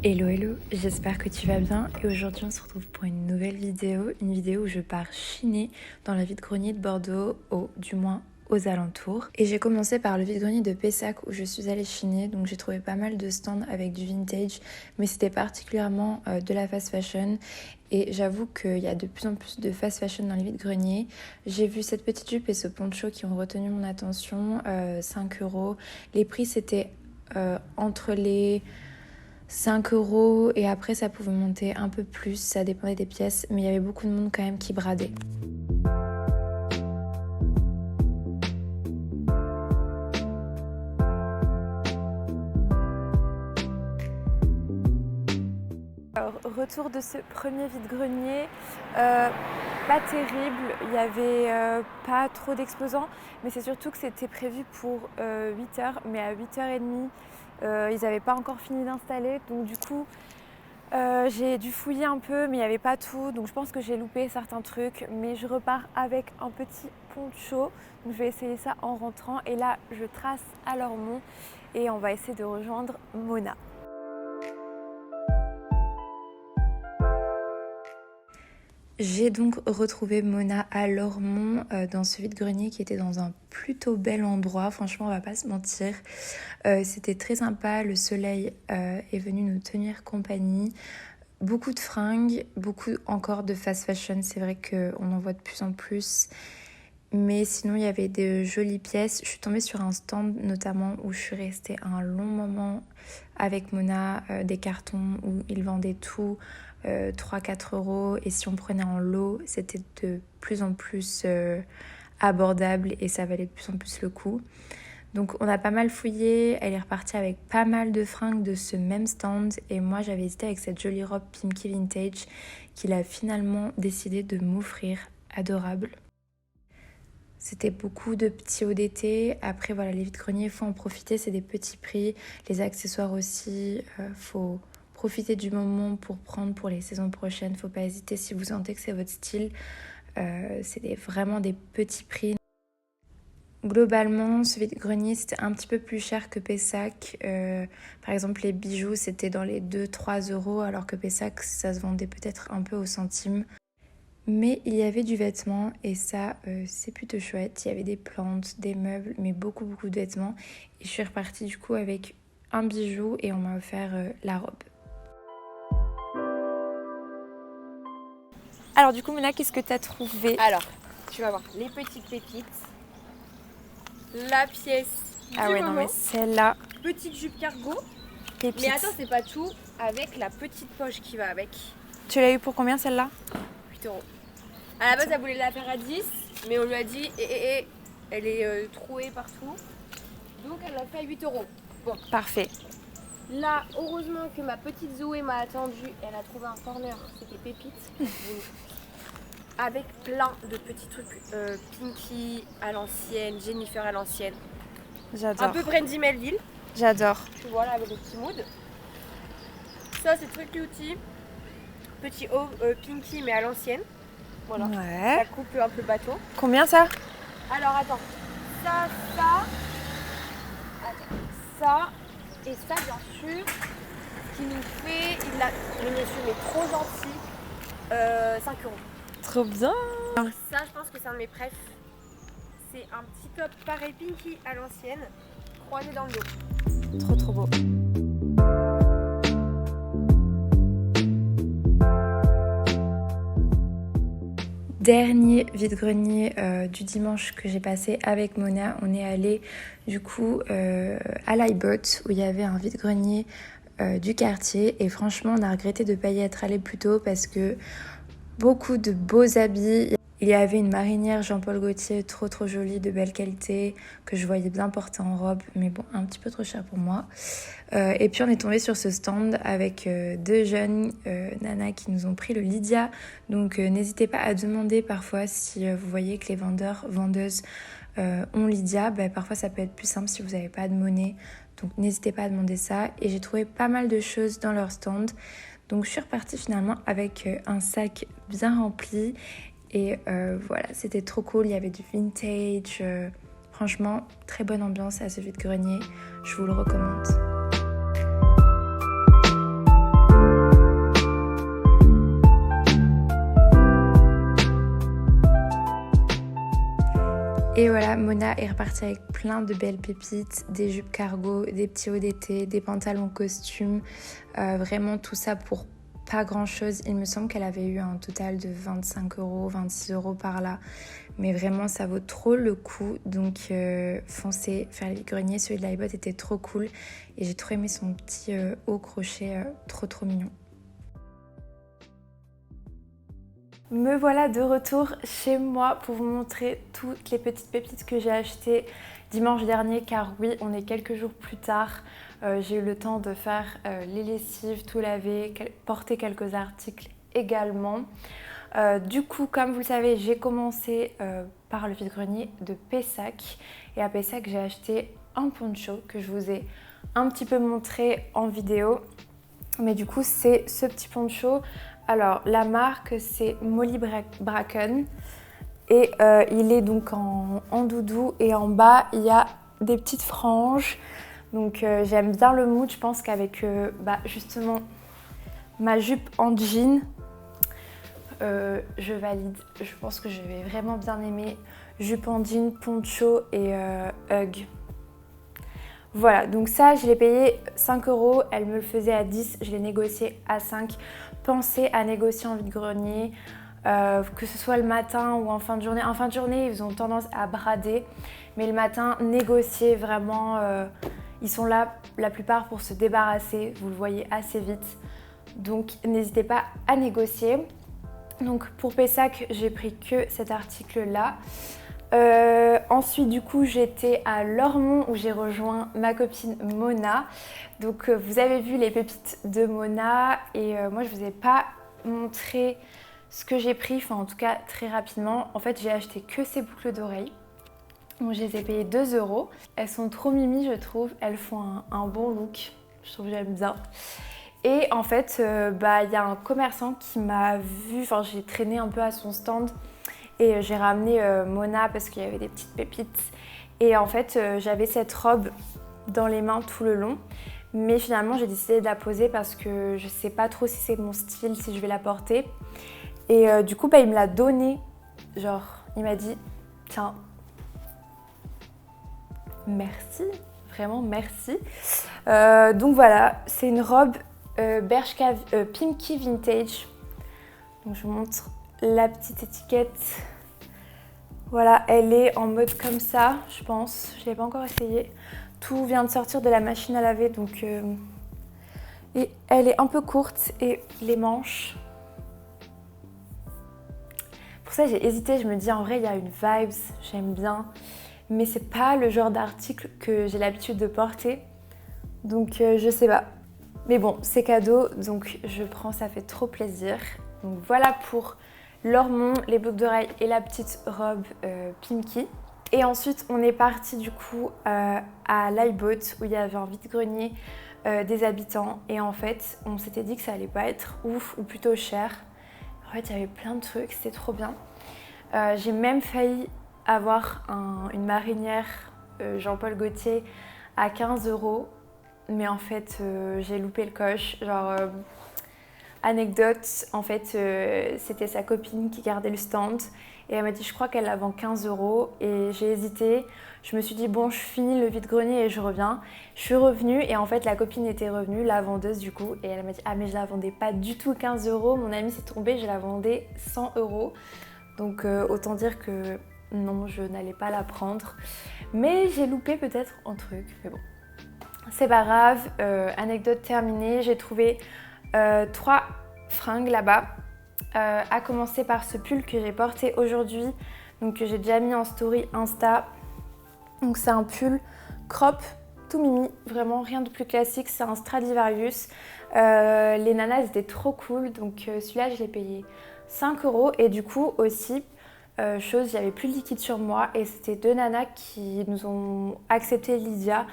Hello hello, j'espère que tu vas bien et aujourd'hui on se retrouve pour une nouvelle vidéo, où je pars chiner dans le vide-grenier de Bordeaux, du moins aux alentours. Et j'ai commencé par le vide-grenier de Pessac où je suis allée chiner, donc j'ai trouvé pas mal de stands avec du vintage, mais c'était particulièrement de la fast fashion. Et j'avoue qu'il y a de plus en plus de fast fashion dans les vide-greniers. J'ai vu cette petite jupe et ce poncho qui ont retenu mon attention, 5 €. Les prix c'était entre les 5 € et après ça pouvait monter un peu plus, ça dépendait des pièces, mais il y avait beaucoup de monde quand même qui bradait. Alors, retour de ce premier vide-grenier, pas terrible, il n'y avait pas trop d'exposants, mais c'est surtout que c'était prévu pour 8 h, mais à 8 h 30, ils n'avaient pas encore fini d'installer, donc du coup j'ai dû fouiller un peu, mais il n'y avait pas tout, donc je pense que j'ai loupé certains trucs, mais je repars avec un petit poncho, donc je vais essayer ça en rentrant, et là je trace à Lormont et on va essayer de rejoindre Mona. J'ai donc retrouvé Mona à Lormont dans ce vide-grenier qui était dans un plutôt bel endroit, franchement on va pas se mentir. C'était très sympa, le soleil est venu nous tenir compagnie. Beaucoup de fringues, beaucoup encore de fast fashion, c'est vrai qu'on en voit de plus en plus. Mais sinon il y avait de jolies pièces. Je suis tombée sur un stand notamment où je suis restée un long moment avec Mona, des cartons où ils vendaient tout. 3-4 € et si on prenait en lot c'était de plus en plus abordable et ça valait de plus en plus le coup. Donc on a pas mal fouillé, elle est repartie avec pas mal de fringues de ce même stand et moi j'avais hésité avec cette jolie robe Pinky Vintage qu'il a finalement décidé de m'offrir, adorable. C'était beaucoup de petits hauts d'été. Après voilà, les vide-greniers, il faut en profiter, c'est des petits prix. Les accessoires aussi, faut profiter du moment pour prendre pour les saisons prochaines. Faut pas hésiter si vous sentez que c'est votre style. C'est vraiment des petits prix. Globalement, ce vide-grenier c'était un petit peu plus cher que Pessac. Par exemple, les bijoux c'était dans les 2-3 € alors que Pessac ça se vendait peut-être un peu au centime. Mais il y avait du vêtement et ça c'est plutôt chouette. Il y avait des plantes, des meubles, mais beaucoup de vêtements. Et je suis repartie du coup avec un bijou et on m'a offert la robe. Alors du coup Mona, qu'est-ce que tu as trouvé? Alors, tu vas voir les petites pépites, la pièce du moment, non mais celle-là, petite jupe cargo. pépite. Mais attends, c'est pas tout, avec la petite poche qui va avec. Tu l'as eu pour combien celle-là? 8 €. À la base, elle voulait la faire à 10, mais on lui a dit, elle est trouée partout. Donc elle l'a fait à 8 €. Bon. Parfait. Là, heureusement que ma petite Zoé m'a attendu, elle a trouvé un corner, c'était pépite. Avec plein de petits trucs, Pinky à l'ancienne, Jennifer à l'ancienne. J'adore. Un peu Brandy Melville. J'adore. Tu vois là avec le petit mood. Ça c'est truc cutie. Petit haut Pinky mais à l'ancienne. Voilà. Ouais. Ça coupe un peu bateau. Combien ça? Alors attends. Ça. Attends. Ça. Et ça bien sûr. Ce qui nous fait. Le monsieur est trop gentil. 5 €. Trop bien. Ça je pense que c'est un de mes préfs. C'est un petit top pareil Pinky à l'ancienne. Croisé dans le dos. Trop beau. Dernier vide-grenier du dimanche que j'ai passé avec Mona, on est allé du coup à l'Ibot où il y avait un vide-grenier du quartier et franchement on a regretté de ne pas y être allé plus tôt parce que beaucoup de beaux habits. Il y avait une marinière Jean-Paul Gaultier trop jolie, de belle qualité, que je voyais bien porter en robe, mais bon, un petit peu trop cher pour moi. Et puis on est tombé sur ce stand avec deux jeunes nanas qui nous ont pris le Lydia. Donc n'hésitez pas à demander parfois si vous voyez que les vendeuses ont Lydia. Parfois ça peut être plus simple si vous n'avez pas de monnaie. Donc n'hésitez pas à demander ça. Et j'ai trouvé pas mal de choses dans leur stand. Donc je suis repartie finalement avec un sac bien rempli Et voilà, c'était trop cool, il y avait du vintage. Franchement, très bonne ambiance à ce vide-grenier, je vous le recommande. Et voilà, Mona est repartie avec plein de belles pépites, des jupes cargo, des petits hauts d'été, des pantalons costumes, vraiment tout ça pour pas grand chose. Il me semble qu'elle avait eu un total de 25 €, 26 € par là, mais vraiment ça vaut trop le coup, donc foncez faire le vide-grenier. Celui de l'iBot était trop cool et j'ai trop aimé son petit haut crochet, trop mignon. Me voilà de retour chez moi pour vous montrer toutes les petites pépites que j'ai achetées dimanche dernier, car oui, on est quelques jours plus tard. J'ai eu le temps de faire les lessives, tout laver, porter quelques articles également. Du coup, comme vous le savez, j'ai commencé par le vide-grenier de Pessac. Et à Pessac, j'ai acheté un poncho que je vous ai un petit peu montré en vidéo. Mais du coup, c'est ce petit poncho. Alors, la marque, c'est Molly Bracken. Et il est donc en doudou. Et en bas, il y a des petites franges. Donc, j'aime bien le mood. Je pense qu'avec justement ma jupe en jean, je valide. Je pense que je vais vraiment bien aimer. Jupe en jean, poncho et hug. Voilà, donc ça, je l'ai payé 5 €. Elle me le faisait à 10, je l'ai négocié à 5. Pensez à négocier en vide-grenier, que ce soit le matin ou en fin de journée. En fin de journée, ils ont tendance à brader, mais le matin, négocier vraiment. Ils sont là, la plupart, pour se débarrasser. Vous le voyez assez vite. Donc, n'hésitez pas à négocier. Donc, pour Pessac, j'ai pris que cet article-là. Ensuite, du coup, j'étais à Lormont où j'ai rejoint ma copine Mona. Donc, vous avez vu les pépites de Mona et moi, je vous ai pas montré ce que j'ai pris, enfin en tout cas très rapidement. En fait, j'ai acheté que ces boucles d'oreilles. Donc, je les ai payées 2 €. Elles sont trop mimi, je trouve. Elles font un bon look. Je trouve que j'aime bien. Et en fait, y a un commerçant qui m'a vu, enfin j'ai traîné un peu à son stand. Et j'ai ramené Mona parce qu'il y avait des petites pépites. Et en fait, j'avais cette robe dans les mains tout le long. Mais finalement, j'ai décidé de la poser parce que je sais pas trop si c'est mon style, si je vais la porter. Et du coup, il me l'a donnée. Genre, il m'a dit, tiens, merci, vraiment merci. Donc voilà, c'est une robe Bershka Pimkie Vintage. Donc je vous montre la petite étiquette. Voilà, elle est en mode comme ça, je pense. Je ne l'ai pas encore essayé. Tout vient de sortir de la machine à laver, donc... Et elle est un peu courte et les manches... Pour ça, j'ai hésité. Je me dis, en vrai, il y a une vibes, j'aime bien. Mais c'est pas le genre d'article que j'ai l'habitude de porter. Donc, je sais pas. Mais bon, c'est cadeau, donc je prends, ça fait trop plaisir. Donc voilà pour Lormont, les boucles d'oreilles et la petite robe Pimkie. Et ensuite, on est parti du coup à l'iBot où il y avait un vide-grenier des habitants. Et en fait, on s'était dit que ça allait pas être ouf ou plutôt cher. En fait, il y avait plein de trucs, c'était trop bien. J'ai même failli avoir une marinière Jean-Paul Gaultier à 15 €. Mais en fait, j'ai loupé le coche. Genre, anecdote, en fait, c'était sa copine qui gardait le stand. Et elle m'a dit, je crois qu'elle la vend 15 €. Et j'ai hésité. Je me suis dit, bon, je finis le vide-grenier et je reviens. Je suis revenue et en fait, la copine était revenue, la vendeuse du coup. Et elle m'a dit, ah, mais je la vendais pas du tout 15 €. Mon amie s'est trompée, je la vendais 100 €. Donc, autant dire que non, je n'allais pas la prendre. Mais j'ai loupé peut-être un truc. Mais bon. C'est pas grave, anecdote terminée, j'ai trouvé 3 fringues là-bas, à commencer par ce pull que j'ai porté aujourd'hui, donc que j'ai déjà mis en story Insta. Donc c'est un pull crop, tout mimi, vraiment rien de plus classique, c'est un Stradivarius. Les nanas étaient trop cool, donc celui-là je l'ai payé 5 € et du coup aussi, il n'y avait plus de liquide sur moi et c'était 2 nanas qui nous ont accepté Lydia.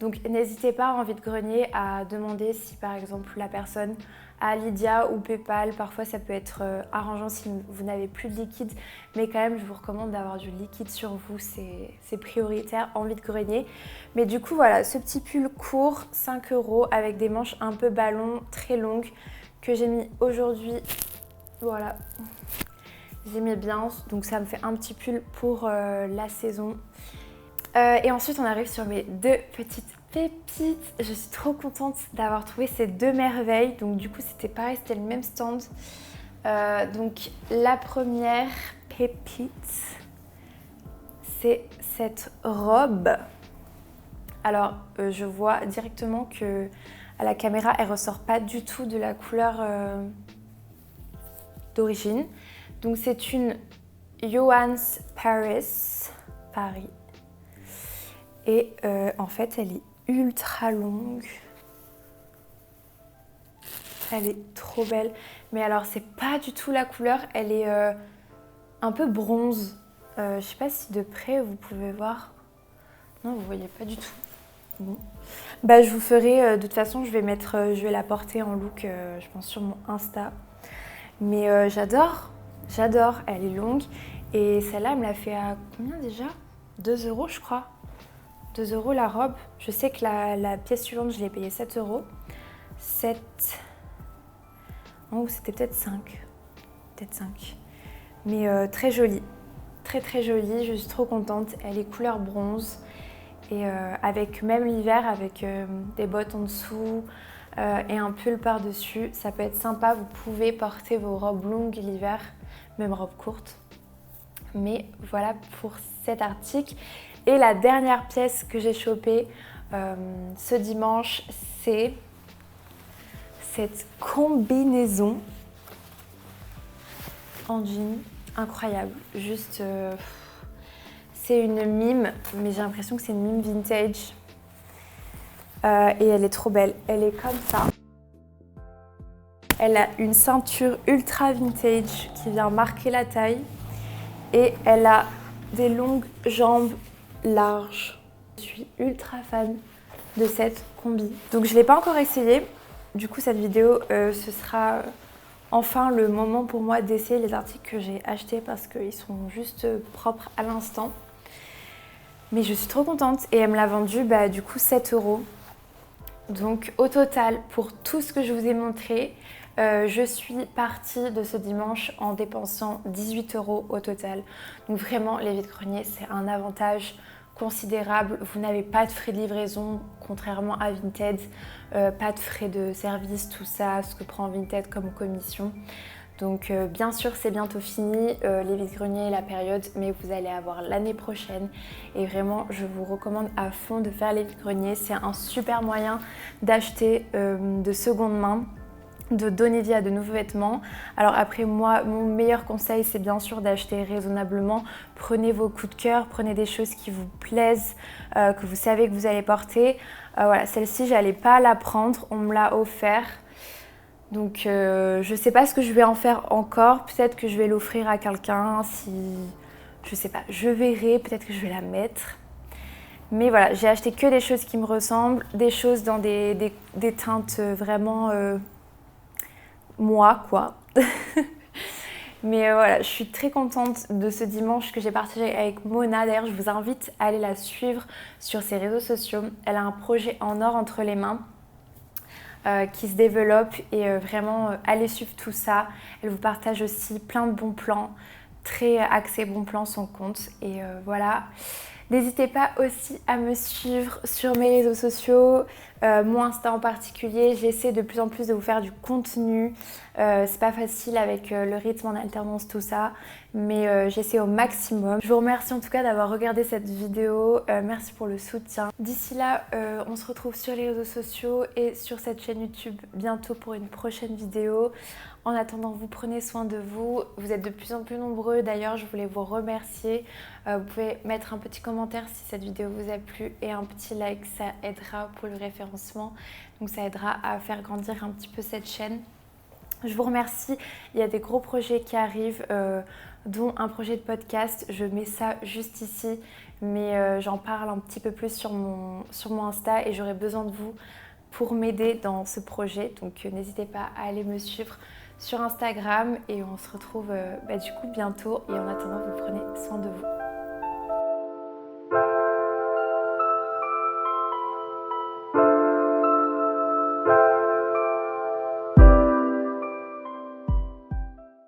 Donc n'hésitez pas en vide-grenier à demander si par exemple la personne a Lydia ou Paypal. Parfois ça peut être arrangeant si vous n'avez plus de liquide, mais quand même je vous recommande d'avoir du liquide sur vous, c'est prioritaire en vide-grenier. Mais du coup voilà, ce petit pull court, 5 € avec des manches un peu ballon, très longues, que j'ai mis aujourd'hui. Voilà, j'ai mis bien, donc ça me fait un petit pull pour la saison. Et ensuite on arrive sur mes 2 petites pépites. Je suis trop contente d'avoir trouvé ces 2 merveilles. Donc du coup c'était pareil, c'était le même stand. Donc la première pépite, c'est cette robe. Alors je vois directement que à la caméra elle ressort pas du tout de la couleur d'origine. Donc c'est une Johannes Paris. Et en fait, elle est ultra longue. Elle est trop belle. Mais alors, c'est pas du tout la couleur. Elle est un peu bronze. Je sais pas si de près, vous pouvez voir. Non, vous voyez pas du tout. Bon. Bah, je vous ferai... de toute façon, je vais la porter en look, je pense, sur mon Insta. Mais j'adore. J'adore. Elle est longue. Et celle-là, elle me l'a fait à combien déjà ? 2 € je crois. 2 € la robe. Je sais que la pièce suivante, je l'ai payée 7 €. 7... Oh, c'était peut-être 5. Peut-être 5. Mais très jolie. Très très jolie. Je suis trop contente. Elle est couleur bronze. Et avec même l'hiver, avec des bottes en dessous et un pull par-dessus, ça peut être sympa. Vous pouvez porter vos robes longues l'hiver, même robes courtes. Mais voilà pour cet article. Et la dernière pièce que j'ai chopée ce dimanche, c'est cette combinaison en jean. Incroyable. Juste, c'est une mime, mais j'ai l'impression que c'est une mime vintage. Et elle est trop belle. Elle est comme ça. Elle a une ceinture ultra vintage qui vient marquer la taille. Et elle a des longues jambes larges. Je suis ultra fan de cette combi. Donc je ne l'ai pas encore essayé. Du coup cette vidéo, ce sera enfin le moment pour moi d'essayer les articles que j'ai achetés parce qu'ils sont juste propres à l'instant. Mais je suis trop contente et elle me l'a vendu du coup 7 €. Donc au total, pour tout ce que je vous ai montré, je suis partie de ce dimanche en dépensant 18 € au total. Donc vraiment, les vide-greniers, c'est un avantage considérable. Vous n'avez pas de frais de livraison, contrairement à Vinted. Pas de frais de service, tout ça, ce que prend Vinted comme commission. Donc bien sûr c'est bientôt fini, les vide-greniers, la période, mais vous allez avoir l'année prochaine et vraiment je vous recommande à fond de faire les vide-greniers. C'est un super moyen d'acheter de seconde main, de donner vie à de nouveaux vêtements. Alors après moi, mon meilleur conseil c'est bien sûr d'acheter raisonnablement. Prenez vos coups de cœur, prenez des choses qui vous plaisent, que vous savez que vous allez porter. Voilà, celle-ci j'allais pas la prendre, on me l'a offert. Donc je sais pas ce que je vais en faire encore, peut-être que je vais l'offrir à quelqu'un, si... je sais pas, je verrai, peut-être que je vais la mettre. Mais voilà, j'ai acheté que des choses qui me ressemblent, des choses dans des teintes vraiment moi quoi. Mais voilà, je suis très contente de ce dimanche que j'ai partagé avec Mona. D'ailleurs, je vous invite à aller la suivre sur ses réseaux sociaux. Elle a un projet en or entre les mains. Qui se développe et vraiment allez suivre tout ça. Elle vous partage aussi plein de bons plans, très axé bons plans son compte et voilà. N'hésitez pas aussi à me suivre sur mes réseaux sociaux, mon Insta en particulier. J'essaie de plus en plus de vous faire du contenu. C'est pas facile avec le rythme en alternance, tout ça, mais j'essaie au maximum. Je vous remercie en tout cas d'avoir regardé cette vidéo. Merci pour le soutien. D'ici là, on se retrouve sur les réseaux sociaux et sur cette chaîne YouTube bientôt pour une prochaine vidéo. En attendant, vous prenez soin de vous. Vous êtes de plus en plus nombreux. D'ailleurs, je voulais vous remercier. Vous pouvez mettre un petit commentaire si cette vidéo vous a plu et un petit like. Ça aidera pour le référencement. Donc ça aidera à faire grandir un petit peu cette chaîne. Je vous remercie. Il y a des gros projets qui arrivent, dont un projet de podcast. Je mets ça juste ici, mais j'en parle un petit peu plus sur mon Insta et j'aurai besoin de vous pour m'aider dans ce projet. Donc n'hésitez pas à aller me suivre sur Instagram et on se retrouve du coup bientôt. Et en attendant, vous prenez soin de vous.